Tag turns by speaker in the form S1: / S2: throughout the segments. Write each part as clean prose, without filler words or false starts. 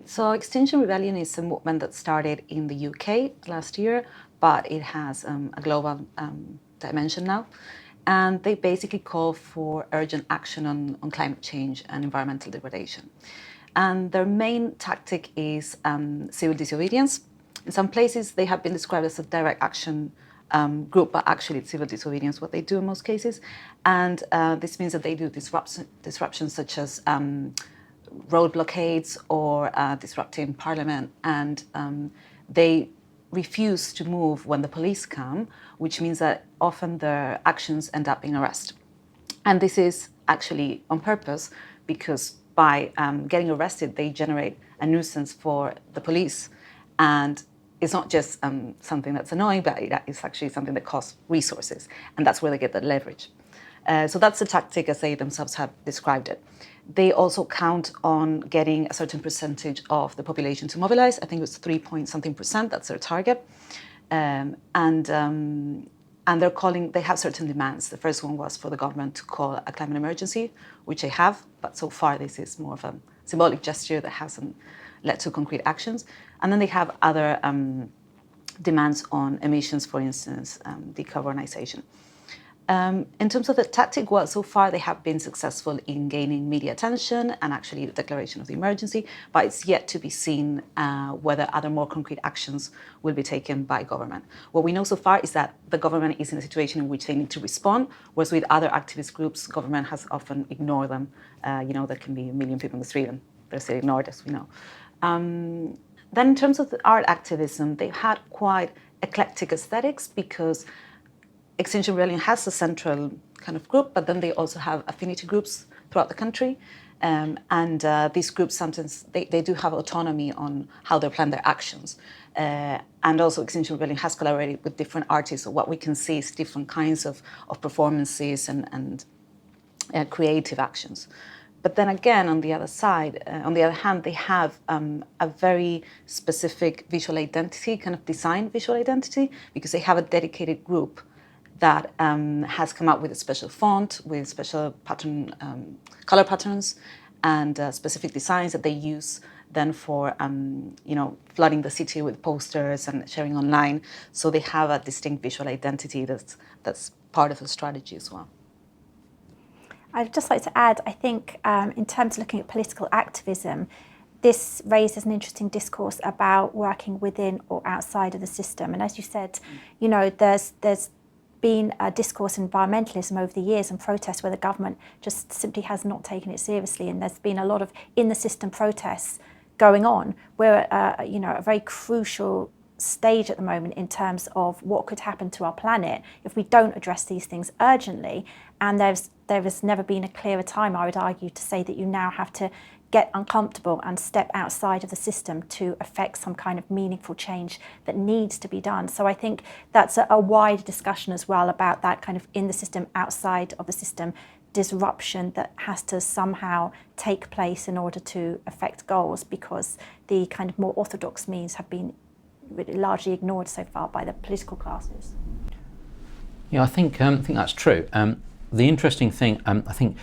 S1: So Extinction Rebellion is a movement that started in the UK last year, but it has a global dimension now. And they basically call for urgent action on climate change and environmental degradation. And their main tactic is civil disobedience. In some places, they have been described as a direct action group, but actually it's civil disobedience, what they do in most cases. And this means that they do disruptions such as road blockades or disrupting parliament, and they refuse to move when the police come, which means that often their actions end up in arrest. And this is actually on purpose, because by getting arrested, they generate a nuisance for the police. And it's not just something that's annoying, but it's actually something that costs resources. And that's where they get the leverage. So that's the tactic as they themselves have described it. They also count on getting a certain percentage of the population to mobilize. I think it was 3-point-something%, that's their target. And they have certain demands. The first one was for the government to call a climate emergency, which they have, but so far this is more of a symbolic gesture that hasn't led to concrete actions. And then they have other demands on emissions, for instance, decarbonization. In terms of the tactic, well, so far they have been successful in gaining media attention and actually the declaration of the emergency, but it's yet to be seen whether other more concrete actions will be taken by government. What we know so far is that the government is in a situation in which they need to respond, whereas with other activist groups, government has often ignored them. There can be 1 million people in the street and they're still ignored, as we know. Then in terms of the art activism, they've had quite eclectic aesthetics, because Extinction Rebellion has a central kind of group, but then they also have affinity groups throughout the country. These groups sometimes, they do have autonomy on how they plan their actions. And also Extinction Rebellion has collaborated with different artists. So what we can see is different kinds of performances and creative actions. But then again, on the other hand, they have a very specific visual identity, kind of design visual identity, because they have a dedicated group that has come up with a special font, with special pattern, color patterns, and specific designs that they use then for flooding the city with posters and sharing online. So they have a distinct visual identity that's part of the strategy as well.
S2: I'd just like to add, I think in terms of looking at political activism, this raises an interesting discourse about working within or outside of the system. And as you said, there's been a discourse in environmentalism over the years and protests where the government just simply has not taken it seriously. And there's been a lot of in-the-system protests going on. We're at a very crucial stage at the moment in terms of what could happen to our planet if we don't address these things urgently. And there has never been a clearer time, I would argue, to say that you now have to get uncomfortable and step outside of the system to affect some kind of meaningful change that needs to be done. So I think that's a wider discussion as well about that kind of in the system, outside of the system disruption that has to somehow take place in order to affect goals, because the kind of more orthodox means have been largely ignored so far by the political classes.
S3: Yeah, I think that's true. The interesting thing, I think,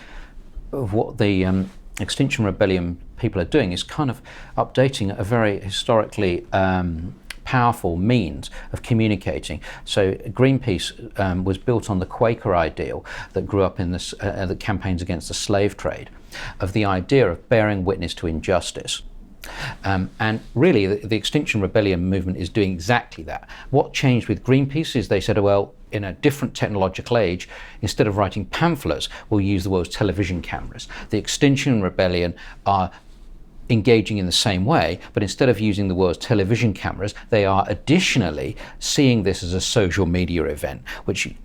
S3: of what the Extinction Rebellion people are doing is kind of updating a very historically powerful means of communicating. So Greenpeace was built on the Quaker ideal that grew up in the campaigns against the slave trade, of the idea of bearing witness to injustice. And really the Extinction Rebellion movement is doing exactly that. What changed with Greenpeace is they said, well, in a different technological age, instead of writing pamphlets, we'll use the world's television cameras. The Extinction Rebellion are engaging in the same way, but instead of using the world's television cameras, they are additionally seeing this as a social media event, which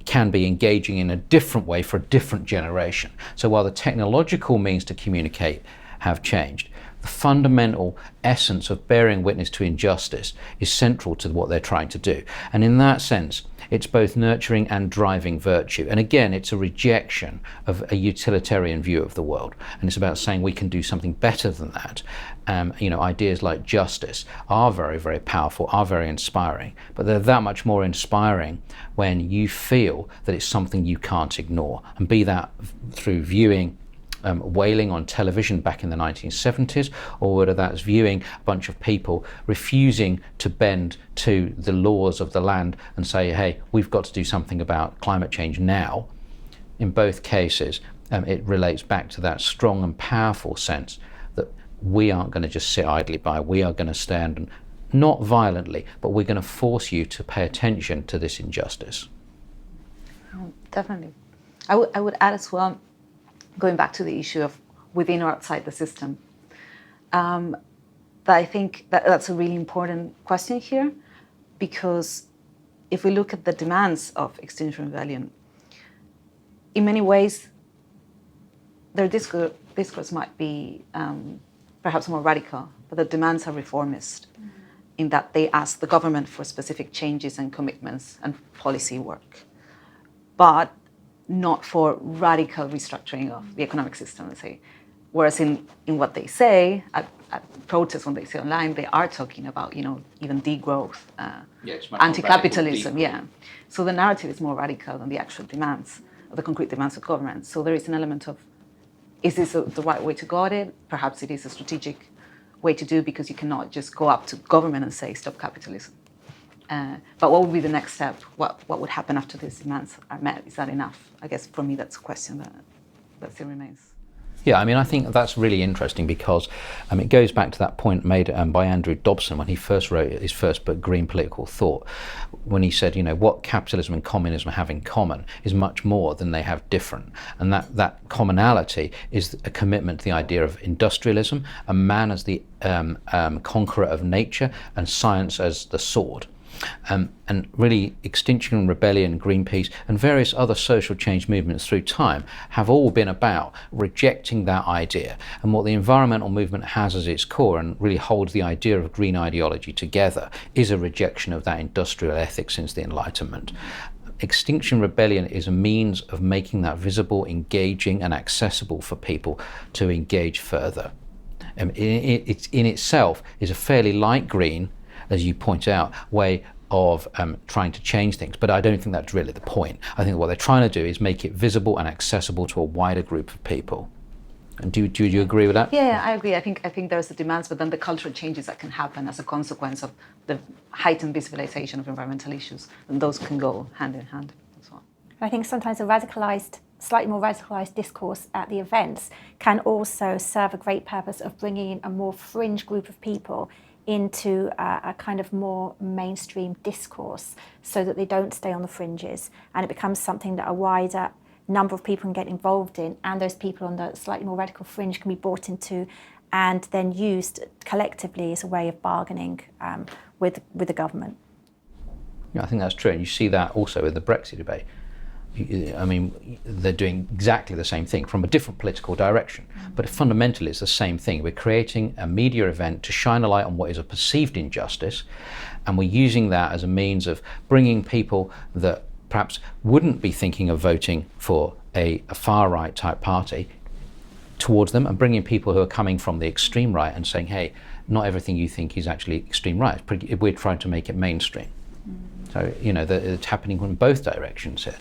S3: can be engaging in a different way for a different generation. So while the technological means to communicate have changed, the fundamental essence of bearing witness to injustice is central to what they're trying to do. And in that sense, it's both nurturing and driving virtue. And again, it's a rejection of a utilitarian view of the world. And it's about saying we can do something better than that. Ideas like justice are very, very powerful, are very inspiring, but they're that much more inspiring when you feel that it's something you can't ignore, and be that through viewing wailing on television back in the 1970s, or whether that's viewing a bunch of people refusing to bend to the laws of the land and say, hey, we've got to do something about climate change now. In both cases, it relates back to that strong and powerful sense that we aren't going to just sit idly by. We are going to stand, and not violently, but we're going to force you to pay attention to this injustice.
S1: Definitely. I would add as well, going back to the issue of within or outside the system, that I think that's a really important question here, because if we look at the demands of Extinction Rebellion, in many ways, their discourse might be perhaps more radical, but the demands are reformist, in that they ask the government for specific changes and commitments and policy work, but not for radical restructuring of the economic system, let's say. Whereas in what they say, at protests, when they say online, they are talking about, even degrowth, anti-capitalism, So the narrative is more radical than the actual demands, the concrete demands of government. So there is an element of, is this the right way to go at it? Perhaps it is a strategic way to do, because you cannot just go up to government and say, stop capitalism. But what would be the next step? What would happen after these demands are met? Is that enough? I guess for me, that's a question that still remains.
S3: Yeah, I mean, I think that's really interesting, because it goes back to that point made by Andrew Dobson when he first wrote his first book, Green Political Thought, when he said, what capitalism and communism have in common is much more than they have different. And that commonality is a commitment to the idea of industrialism, a man as the conqueror of nature, and science as the sword. And really, Extinction Rebellion, Greenpeace, and various other social change movements through time have all been about rejecting that idea. And what the environmental movement has as its core, and really holds the idea of green ideology together, is a rejection of that industrial ethic since the Enlightenment. Extinction Rebellion is a means of making that visible, engaging, and accessible for people to engage further. It in itself is a fairly light green, as you point out, way of trying to change things. But I don't think that's really the point. I think what they're trying to do is make it visible and accessible to a wider group of people. And do you agree with that?
S1: Yeah, I agree. I think there's the demands, but then the cultural changes that can happen as a consequence of the heightened visibilization of environmental issues, and those can go hand in hand as well.
S2: I think sometimes slightly more radicalised discourse at the events can also serve a great purpose of bringing in a more fringe group of people into a kind of more mainstream discourse, so that they don't stay on the fringes, and it becomes something that a wider number of people can get involved in, and those people on the slightly more radical fringe can be brought into and then used collectively as a way of bargaining with the government.
S3: Yeah, I think that's true, and you see that also with the Brexit debate. I mean, they're doing exactly the same thing from a different political direction, but fundamentally it's the same thing. We're creating a media event to shine a light on what is a perceived injustice, and we're using that as a means of bringing people that perhaps wouldn't be thinking of voting for a far-right type party towards them, and bringing people who are coming from the extreme right and saying, hey, not everything you think is actually extreme right. We're trying to make it mainstream. So, it's happening in both directions here.